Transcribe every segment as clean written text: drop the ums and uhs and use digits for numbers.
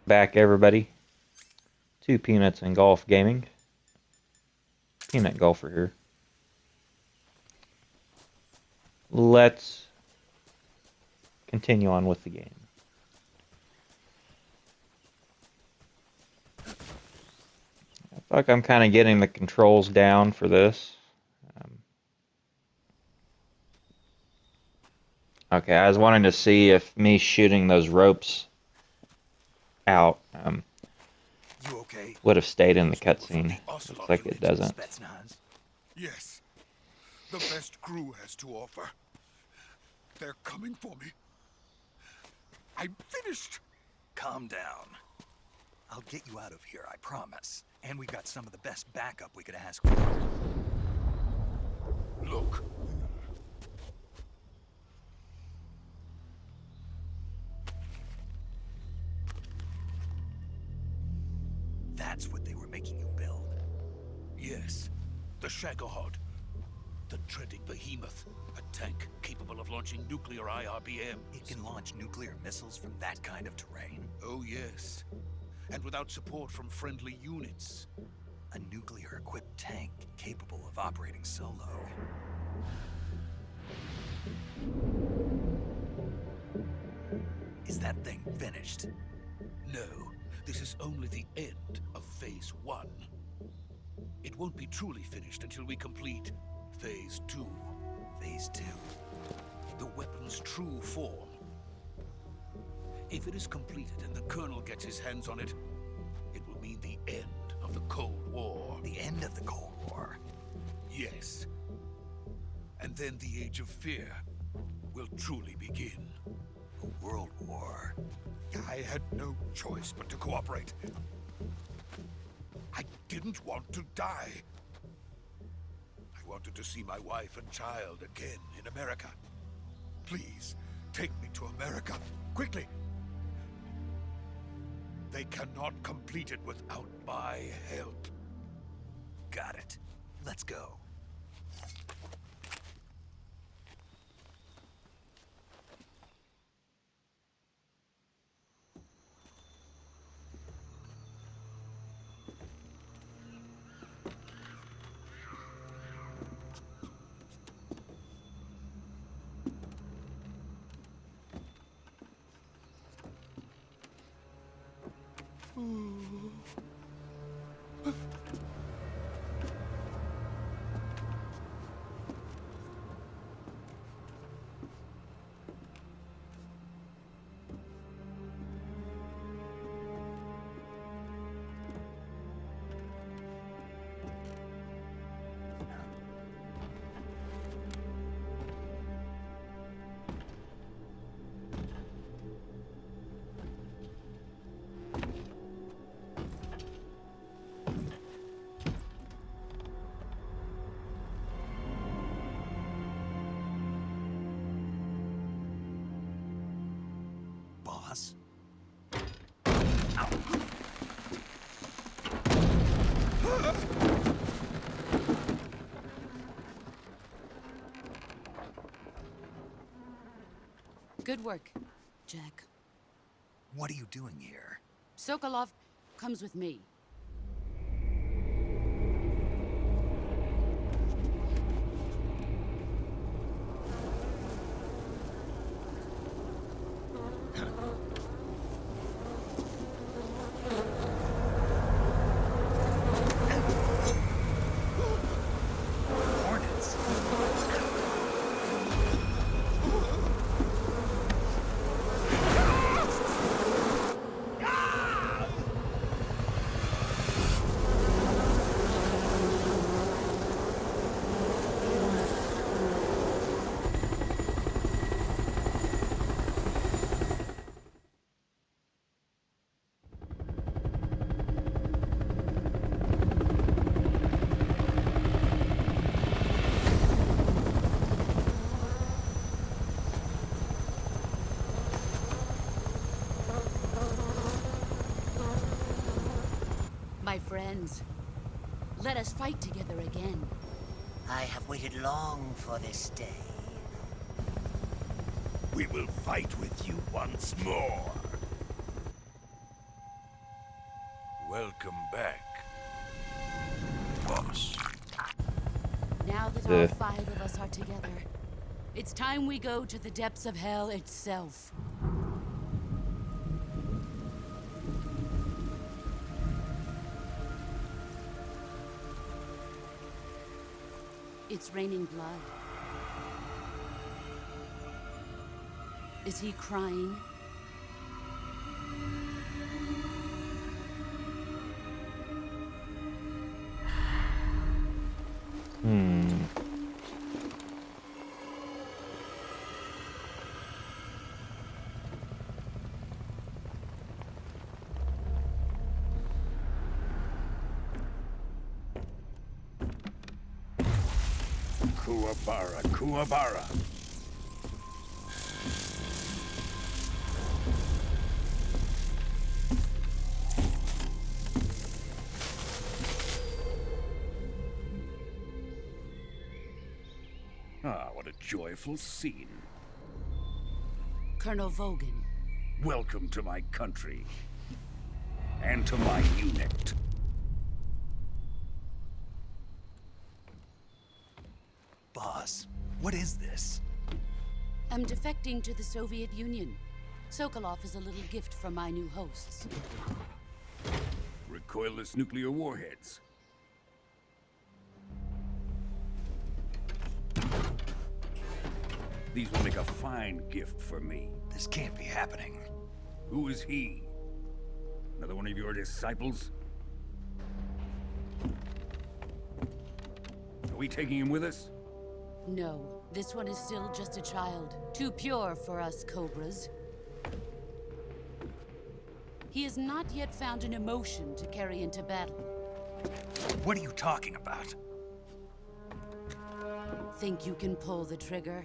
Back, everybody, to Peanuts and Golf Gaming. Peanut Golfer here. Let's continue on with the game. I feel like I'm kind of getting the controls down for this. Okay, I was wanting to see if me shooting those ropes out You okay? would have stayed in the cutscene. Looks like it doesn't. Yes. The best crew has to offer. They're coming for me. I'm finished. Calm down. I'll get you out of here, I promise. And we've got some of the best backup we could ask for. Look. That's what they were making you build. Yes. The Shagohod. The treading behemoth. A tank capable of launching nuclear IRBMs. It can launch nuclear missiles from that kind of terrain? Oh, yes. And without support from friendly units. A nuclear-equipped tank capable of operating solo. Is that thing finished? No. This is only the end of Phase 1. It won't be truly finished until we complete Phase 2. Phase 2? The weapon's true form. If it is completed and the Colonel gets his hands on it, it will mean the end of the Cold War. The end of the Cold War? Yes. And then the Age of Fear will truly begin. A world war? I had no choice but to cooperate. I didn't want to die. I wanted to see my wife and child again in America. Please, take me to America, quickly. They cannot complete it without my help. Got it. Let's go. Boss? Good work, Jack. What are you doing here? Sokolov comes with me. Hornets? My friends, let us fight together again. I have waited long for this day. We will fight with you once more. Welcome back, boss. Now that all 5 of us are together, it's time we go to the depths of hell itself. It's raining blood. Is he crying? Kuwabara, Kuwabara. Ah, what a joyful scene. Colonel Vogan. Welcome to my country. And to my unit. Boss, what is this? I'm defecting to the Soviet Union. Sokolov is a little gift from my new hosts. Recoilless nuclear warheads. These will make a fine gift for me. This can't be happening. Who is he? Another one of your disciples? Are we taking him with us? No, this one is still just a child. Too pure for us Cobras. He has not yet found an emotion to carry into battle. What are you talking about? Think you can pull the trigger?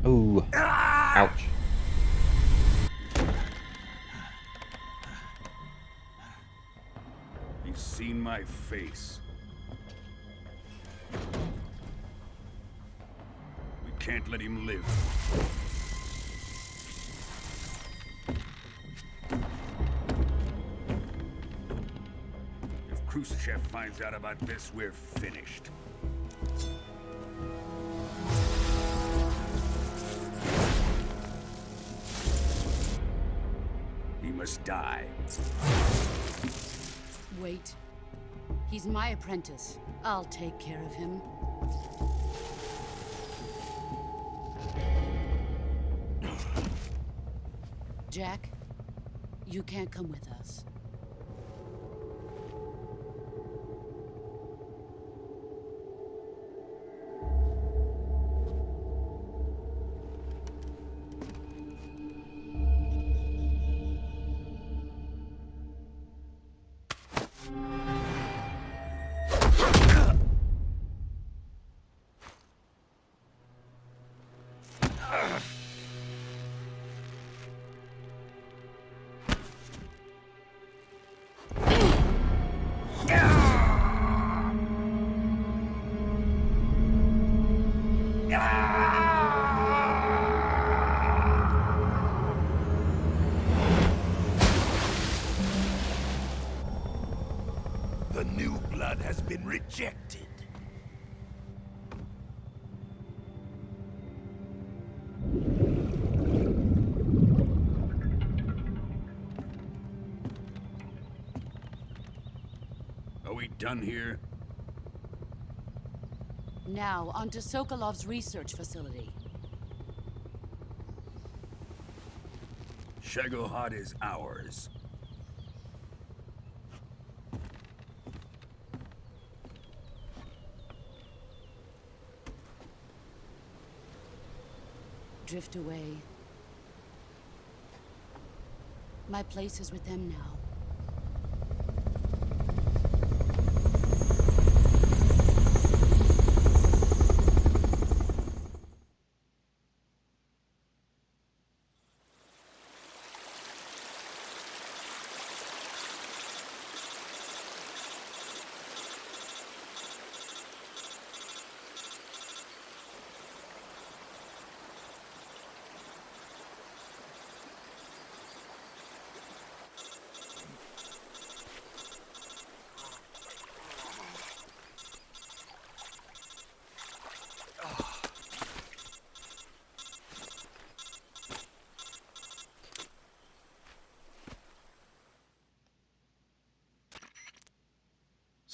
Ooh. Ouch. He's seen my face. We can't let him live. If Khrushchev finds out about this, we're finished. He must die. Wait. He's my apprentice. I'll take care of him. Jack, you can't come with us. The new blood has been rejected. Are we done here? Now, onto Sokolov's research facility. Shagohod is ours. Drift away. My place is with them now.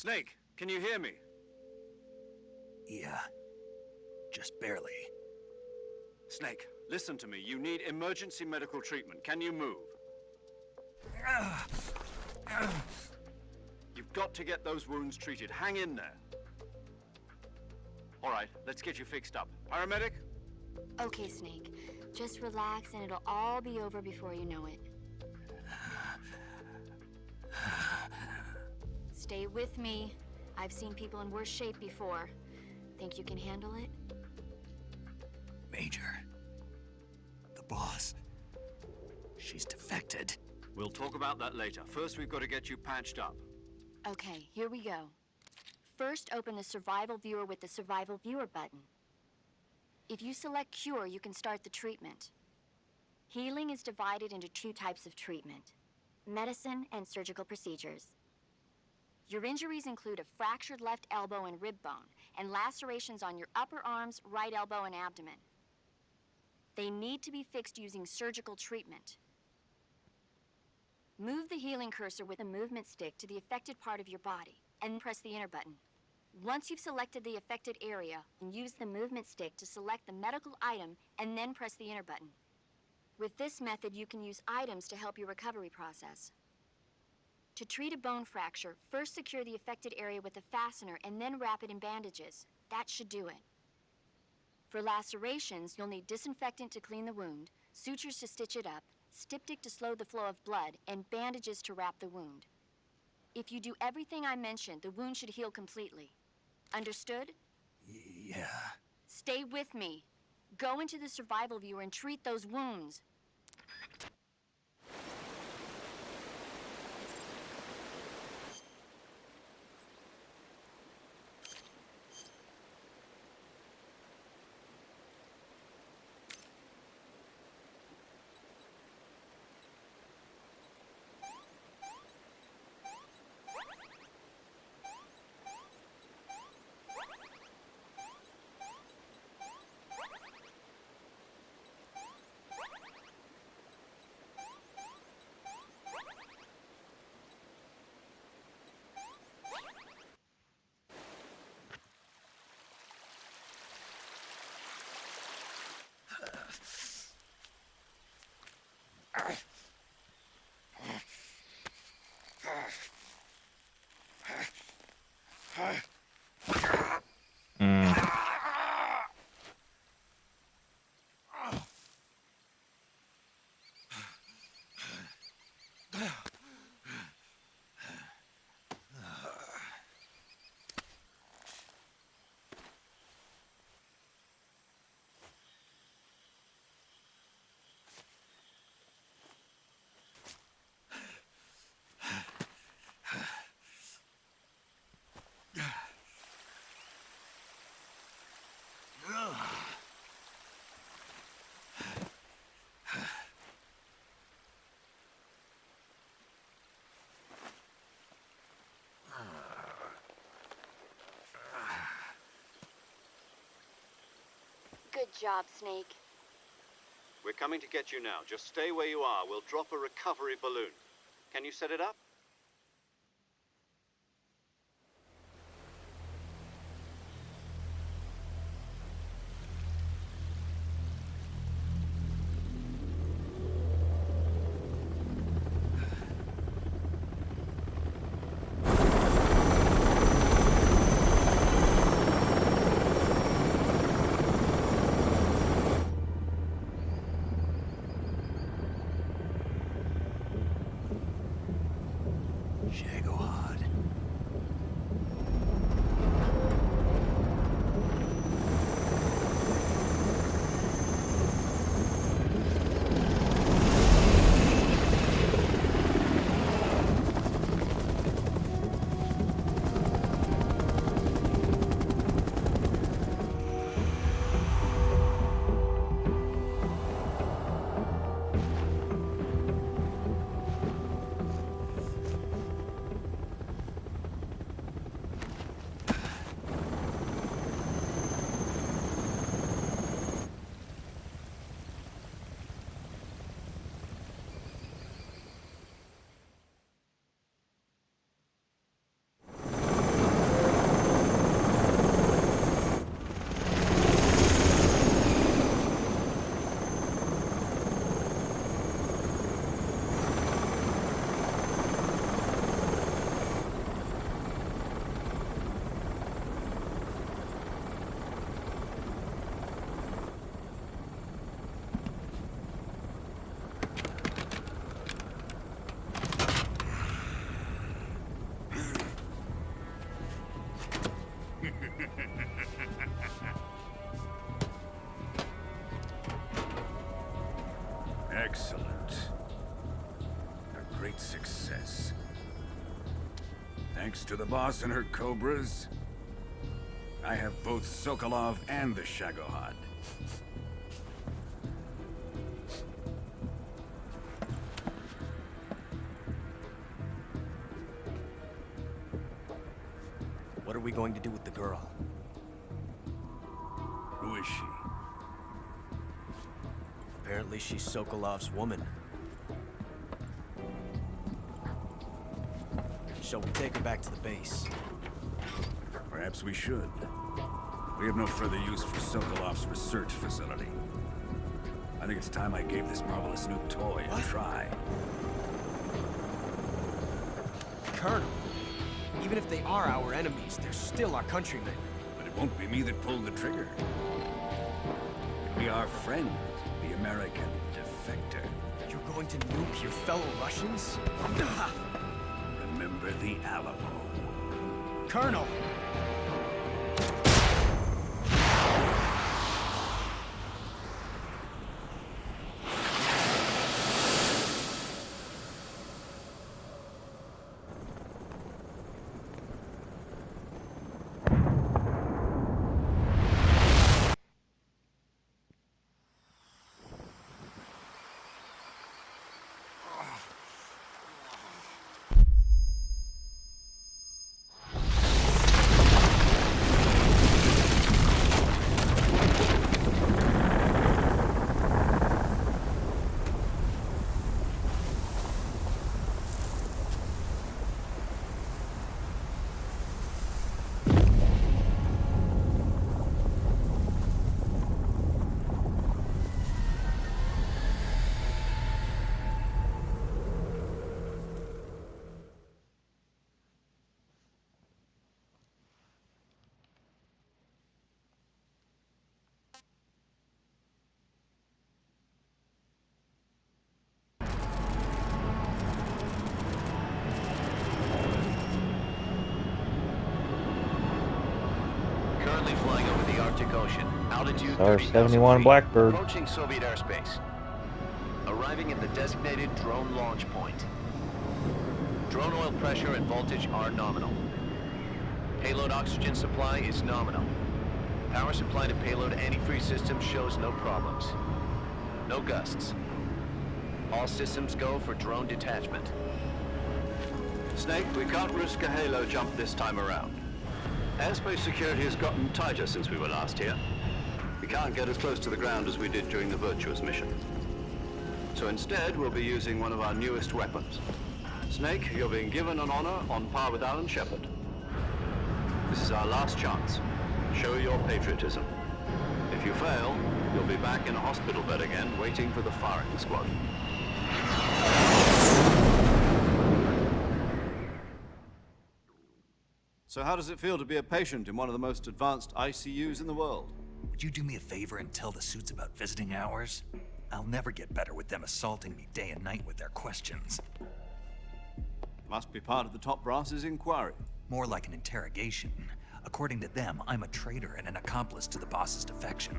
Snake, can you hear me? Yeah. Just barely. Snake, listen to me. You need emergency medical treatment. Can you move? You've got to get those wounds treated. Hang in there. All right, let's get you fixed up. Paramedic? Okay, Snake. Just relax and it'll all be over before you know it. Stay with me. I've seen people in worse shape before. Think you can handle it? Major. The boss. She's defected. We'll talk about that later. First, we've got to get you patched up. Okay, here we go. First, open the Survival Viewer with the Survival Viewer button. If you select Cure, you can start the treatment. Healing is divided into 2 types of treatment: medicine and surgical procedures. Your injuries include a fractured left elbow and rib bone, and lacerations on your upper arms, right elbow, and abdomen. They need to be fixed using surgical treatment. Move the healing cursor with a movement stick to the affected part of your body, and press the enter button. Once you've selected the affected area, use the movement stick to select the medical item, and then press the enter button. With this method, you can use items to help your recovery process. To treat a bone fracture, first secure the affected area with a fastener and then wrap it in bandages. That should do it. For lacerations, you'll need disinfectant to clean the wound, sutures to stitch it up, styptic to slow the flow of blood, and bandages to wrap the wound. If you do everything I mentioned, the wound should heal completely. Understood? Yeah. Stay with me. Go into the Survival Viewer and treat those wounds. Mm. Good job, Snake. We're coming to get you now. Just stay where you are. We'll drop a recovery balloon. Can you set it up? Excellent. A great success. Thanks to the boss and her cobras, I have both Sokolov and the Shagohod. What are we going to do with the girl? Who is she? Apparently she's Sokolov's woman. Shall we take her back to the base? Perhaps we should. We have no further use for Sokolov's research facility. I think it's time I gave this marvelous new toy a try. Colonel, even if they are our enemies, they're still our countrymen. But it won't be me that pulled the trigger. It'll be our friend, the American defector. You're going to nuke your fellow Russians? Remember the Alamo. Colonel! Currently flying over the Arctic Ocean. Altitude Star 30,000 71 feet. Blackbird. Approaching Soviet airspace. Arriving at the designated drone launch point. Drone oil pressure and voltage are nominal. Payload oxygen supply is nominal. Power supply to payload antifreeze system shows no problems. No gusts. All systems go for drone detachment. Snake, we can't risk a halo jump this time around. Airspace security has gotten tighter since we were last here. We can't get as close to the ground as we did during the Virtuous mission. So instead, we'll be using one of our newest weapons. Snake, you're being given an honor on par with Alan Shepard. This is our last chance. Show your patriotism. If you fail, you'll be back in a hospital bed again, waiting for the firing squad. So how does it feel to be a patient in one of the most advanced ICUs in the world? Would you do me a favor and tell the suits about visiting hours? I'll never get better with them assaulting me day and night with their questions. Must be part of the top brass's inquiry. More like an interrogation. According to them, I'm a traitor and an accomplice to the boss's defection.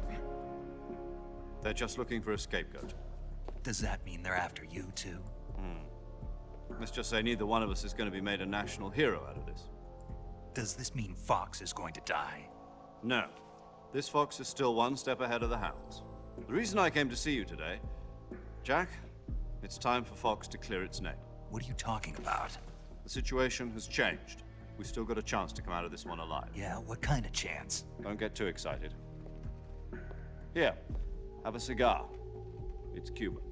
They're just looking for a scapegoat. Does that mean they're after you, too? Let's just say neither one of us is going to be made a national hero out of this. Does this mean Fox is going to die? No. This fox is still one step ahead of the hounds. The reason I came to see you today, Jack, it's time for Fox to clear its name. What are you talking about? The situation has changed. We've still got a chance to come out of this one alive. Yeah, what kind of chance? Don't get too excited. Here, have a cigar. It's Cuban.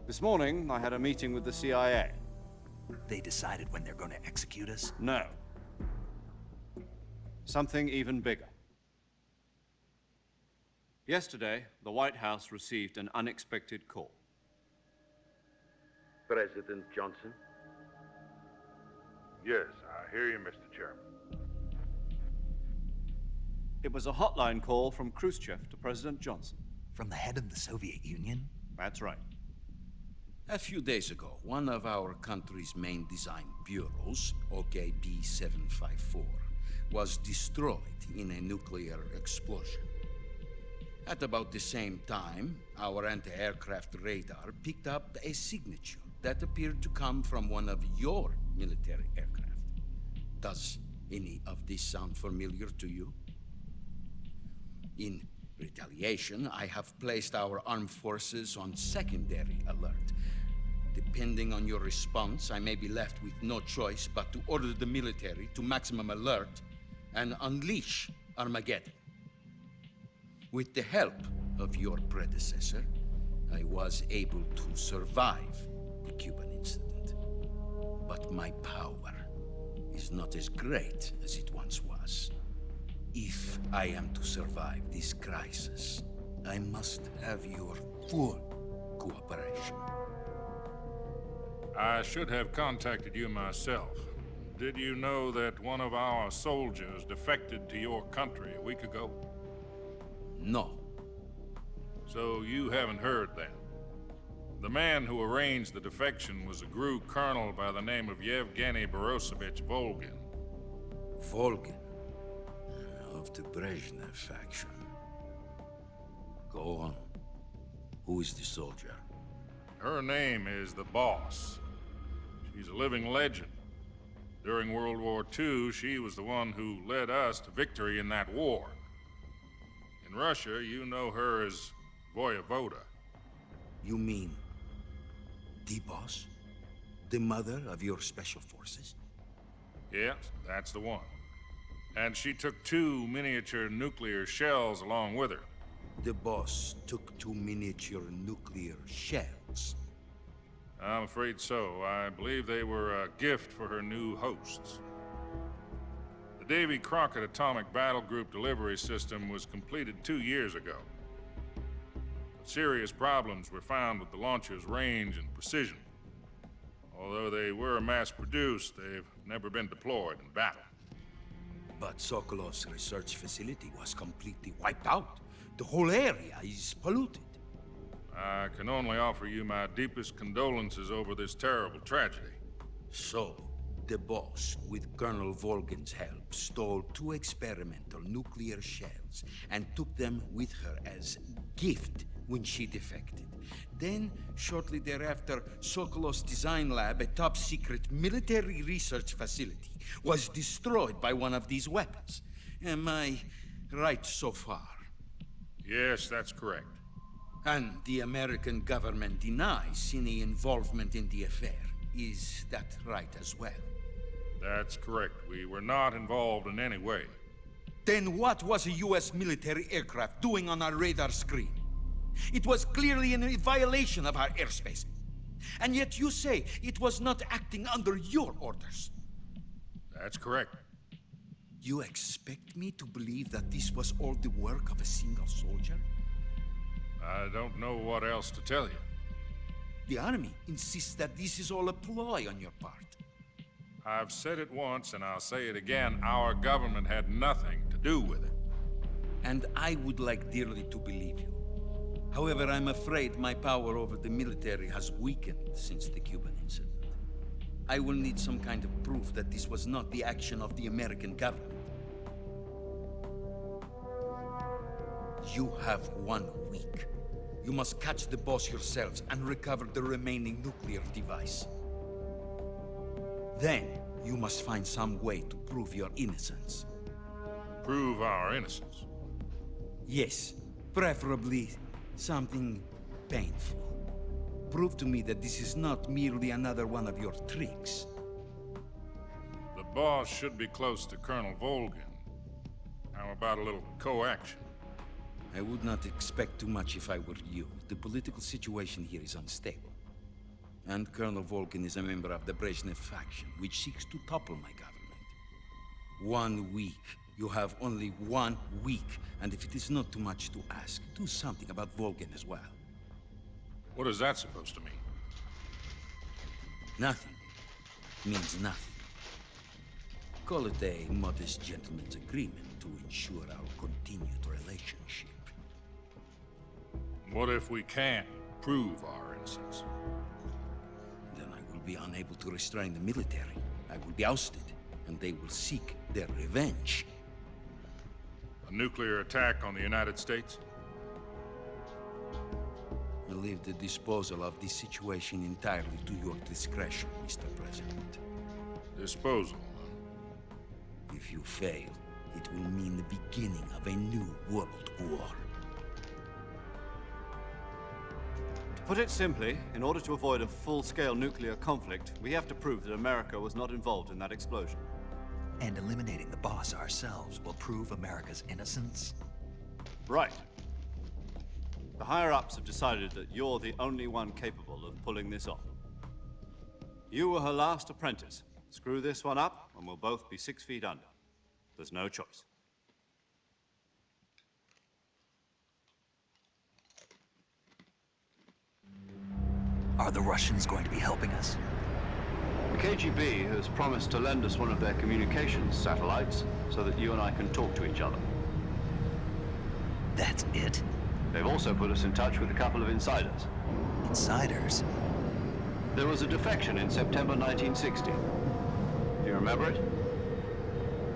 This morning, I had a meeting with the CIA. They decided when they're going to execute us? No. Something even bigger. Yesterday, the White House received an unexpected call. President Johnson? Yes, I hear you, Mr. Chairman. It was a hotline call from Khrushchev to President Johnson. From the head of the Soviet Union? That's right. A few days ago, one of our country's main design bureaus, OKB 754, was destroyed in a nuclear explosion. At about the same time, our anti-aircraft radar picked up a signature that appeared to come from one of your military aircraft. Does any of this sound familiar to you? In retaliation, I have placed our armed forces on secondary alert. Depending on your response, I may be left with no choice but to order the military to maximum alert and unleash Armageddon. With the help of your predecessor, I was able to survive the Cuban incident. But my power is not as great as it once was. If I am to survive this crisis, I must have your full cooperation. I should have contacted you myself. Did you know that one of our soldiers defected to your country a week ago? No. So you haven't heard then? The man who arranged the defection was a GRU colonel by the name of Yevgeny Borisovich Volgin. Volgin? Of the Brezhnev faction. Go on. Who is the soldier? Her name is the Boss. She's a living legend. During World War II, she was the one who led us to victory in that war. In Russia, you know her as Voyevoda. You mean the Boss? The mother of your special forces? Yes, that's the one. And she took 2 miniature nuclear shells along with her. The Boss took 2 miniature nuclear shells? I'm afraid so. I believe they were a gift for her new hosts. The Davy Crockett Atomic Battle Group delivery system was completed 2 years ago. But serious problems were found with the launcher's range and precision. Although they were mass-produced, they've never been deployed in battle. But Sokolov's research facility was completely wiped out. The whole area is polluted. I can only offer you my deepest condolences over this terrible tragedy. So, the Boss, with Colonel Volgin's help, stole 2 experimental nuclear shells and took them with her as gift when she defected. Then, shortly thereafter, Sokolov's design lab, a top-secret military research facility, was destroyed by one of these weapons. Am I right so far? Yes, that's correct. And the American government denies any involvement in the affair. Is that right as well? That's correct. We were not involved in any way. Then what was a U.S. military aircraft doing on our radar screen? It was clearly in violation of our airspace. And yet you say it was not acting under your orders. That's correct. You expect me to believe that this was all the work of a single soldier? I don't know what else to tell you. The army insists that this is all a ploy on your part. I've said it once and I'll say it again. Our government had nothing to do with it. And I would like dearly to believe you. However, I'm afraid my power over the military has weakened since the Cuban incident. I will need some kind of proof that this was not the action of the American government. You have 1 week. You must catch the Boss yourselves and recover the remaining nuclear device. Then, you must find some way to prove your innocence. Prove our innocence? Yes, preferably something painful. Prove to me that this is not merely another one of your tricks. The Boss should be close to Colonel Volgin. How about a little co-action? I would not expect too much if I were you. The political situation here is unstable. And Colonel Volgin is a member of the Brezhnev faction, which seeks to topple my government. 1 week. You have only 1 week. And if it is not too much to ask, do something about Volgin as well. What is that supposed to mean? Nothing. Means nothing. Call it a modest gentleman's agreement to ensure our continued relationship. What if we can't prove our innocence? Then I will be unable to restrain the military. I will be ousted, and they will seek their revenge. A nuclear attack on the United States? I leave the disposal of this situation entirely to your discretion, Mr. President. Disposal? If you fail, it will mean the beginning of a new world war. To put it simply, in order to avoid a full-scale nuclear conflict, we have to prove that America was not involved in that explosion. And eliminating the boss ourselves will prove America's innocence? Right. The higher-ups have decided that you're the only one capable of pulling this off. You were her last apprentice. Screw this one up, and we'll both be 6 feet under. There's no choice. Are the Russians going to be helping us? The KGB has promised to lend us one of their communications satellites so that you and I can talk to each other. That's it? They've also put us in touch with a couple of insiders. Insiders? There was a defection in September 1960. Do you remember it?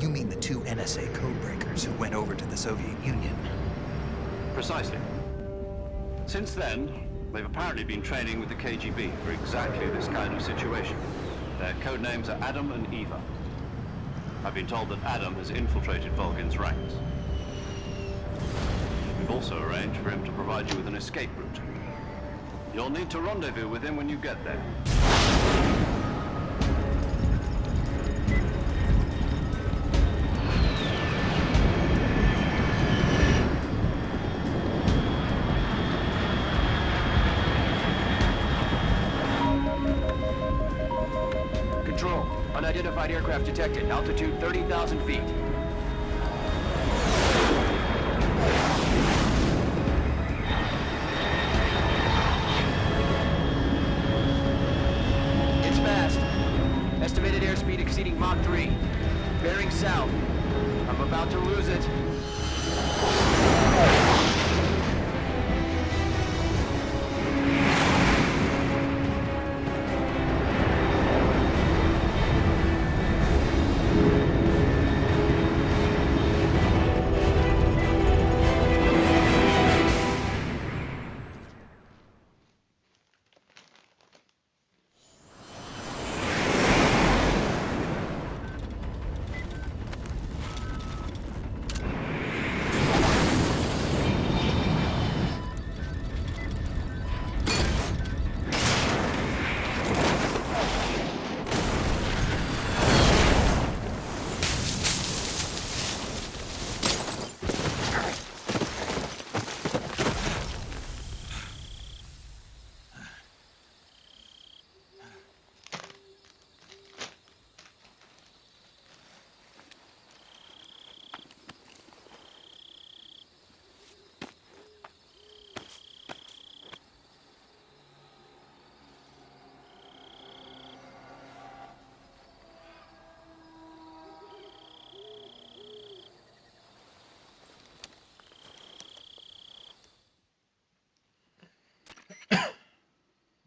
You mean the 2 NSA codebreakers who went over to the Soviet Union? Precisely. Since then, they've apparently been training with the KGB for exactly this kind of situation. Their code names are Adam and Eva. I've been told that Adam has infiltrated Volgin's ranks. We've also arranged for him to provide you with an escape route. You'll need to rendezvous with him when you get there. Control. Unidentified aircraft detected. Altitude 30,000 feet. It's fast. Estimated airspeed exceeding Mach 3. Bearing south. I'm about to lose it.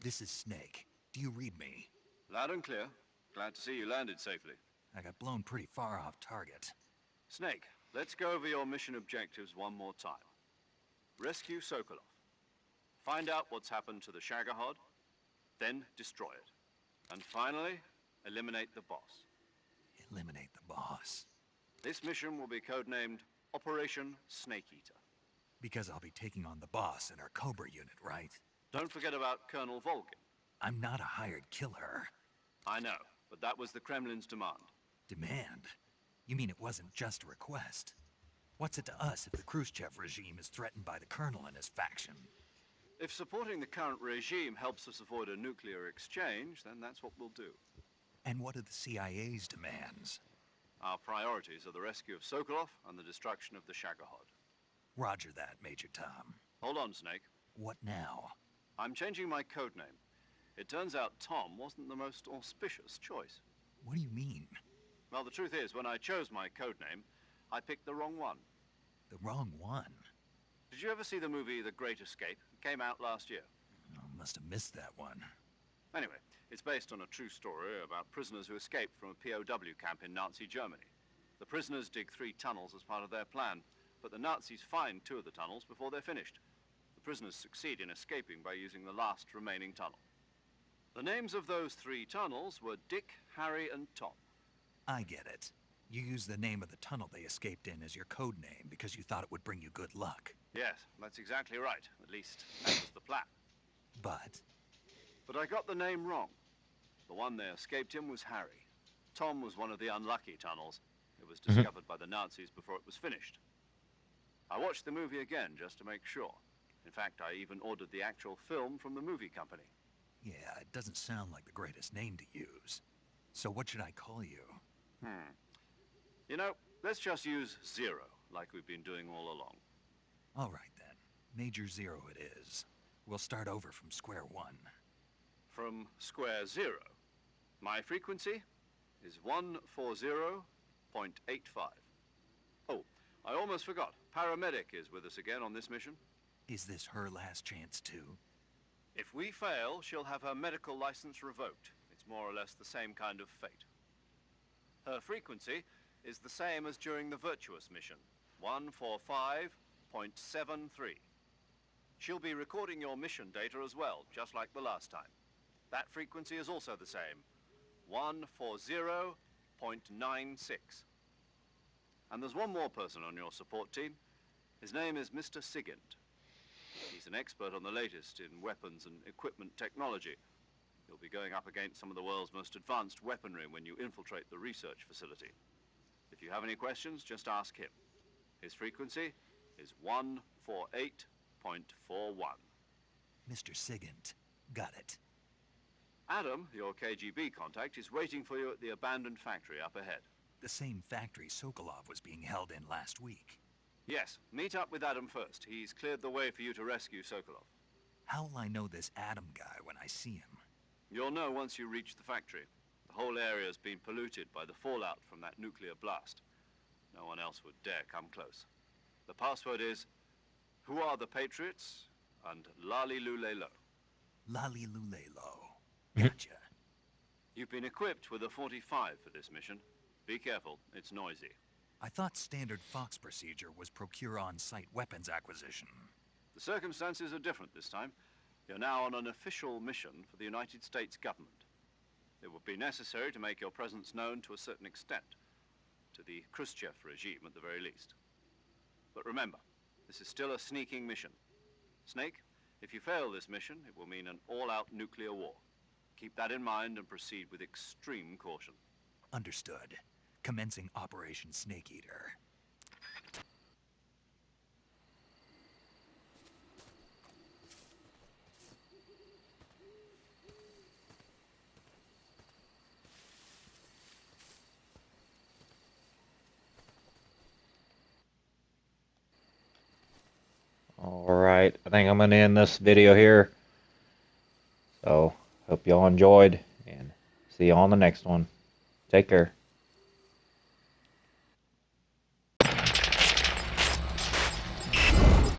This is Snake. Do you read me? Loud and clear. Glad to see you landed safely. I got blown pretty far off target. Snake, let's go over your mission objectives one more time. Rescue Sokolov. Find out what's happened to the Shagohod, then destroy it. And finally, eliminate the boss. Eliminate the boss? This mission will be codenamed Operation Snake Eater. Because I'll be taking on the boss in our Cobra unit, right? Don't forget about Colonel Volgin. I'm not a hired killer. I know, but that was the Kremlin's demand. Demand? You mean it wasn't just a request? What's it to us if the Khrushchev regime is threatened by the Colonel and his faction? If supporting the current regime helps us avoid a nuclear exchange, then that's what we'll do. And what are the CIA's demands? Our priorities are the rescue of Sokolov and the destruction of the Shagohod. Roger that, Major Tom. Hold on, Snake. What now? I'm changing my codename. It turns out Tom wasn't the most auspicious choice. What do you mean? Well, the truth is, when I chose my codename, I picked the wrong one. The wrong one? Did you ever see the movie The Great Escape? It came out last year. Oh, must have missed that one. Anyway, it's based on a true story about prisoners who escaped from a POW camp in Nazi Germany. The prisoners dig 3 tunnels as part of their plan, but the Nazis find 2 of the tunnels before they're finished. The prisoners succeed in escaping by using the last remaining tunnel. The names of those 3 tunnels were Dick, Harry, and Tom. I get it. You used the name of the tunnel they escaped in as your code name because you thought it would bring you good luck. Yes, that's exactly right. At least, that was the plan. But I got the name wrong. The one they escaped in was Harry. Tom was one of the unlucky tunnels. It was discovered by the Nazis before it was finished. I watched the movie again just to make sure. In fact, I even ordered the actual film from the movie company. yeah, it doesn't sound like the greatest name to use. So what should I call you? You know, let's just use Zero, like we've been doing all along. All right then. Major Zero it is. We'll start over from square one. From square 0. My frequency is 140.85. Oh, I almost forgot. Paramedic is with us again on this mission. Is this her last chance too? If we fail, she'll have her medical license revoked. It's more or less the same kind of fate. Her frequency is the same as during the Virtuous mission, 145.73. She'll be recording your mission data as well, just like the last time. That frequency is also the same, 140.96. And there's one more person on your support team. His name is Mr. Sigint. He's an expert on the latest in weapons and equipment technology. You'll be going up against some of the world's most advanced weaponry when you infiltrate the research facility. If you have any questions, just ask him. His frequency is 148.41. Mr. Sigint. Got it. Adam, your KGB contact, is waiting for you at the abandoned factory up ahead. The same factory Sokolov was being held in last week. Yes, meet up with Adam first. He's cleared the way for you to rescue Sokolov. How'll I know this Adam guy when I see him? You'll know once you reach the factory. The whole area's been polluted by the fallout from that nuclear blast. No one else would dare come close. The password is, "Who are the Patriots?" and Lali Lule Lo. Lali Lule Lo. Gotcha. You've been equipped with a 45 for this mission. Be careful, it's noisy. I thought standard Fox procedure was procure on-site weapons acquisition. The circumstances are different this time. You're now on an official mission for the United States government. It would be necessary to make your presence known to a certain extent, to the Khrushchev regime at the very least. But remember, this is still a sneaking mission. Snake, if you fail this mission, it will mean an all-out nuclear war. Keep that in mind and proceed with extreme caution. Understood. Commencing Operation Snake Eater. Alright, I think I'm going to end this video here. So, hope y'all enjoyed, and see you on the next one. Take care.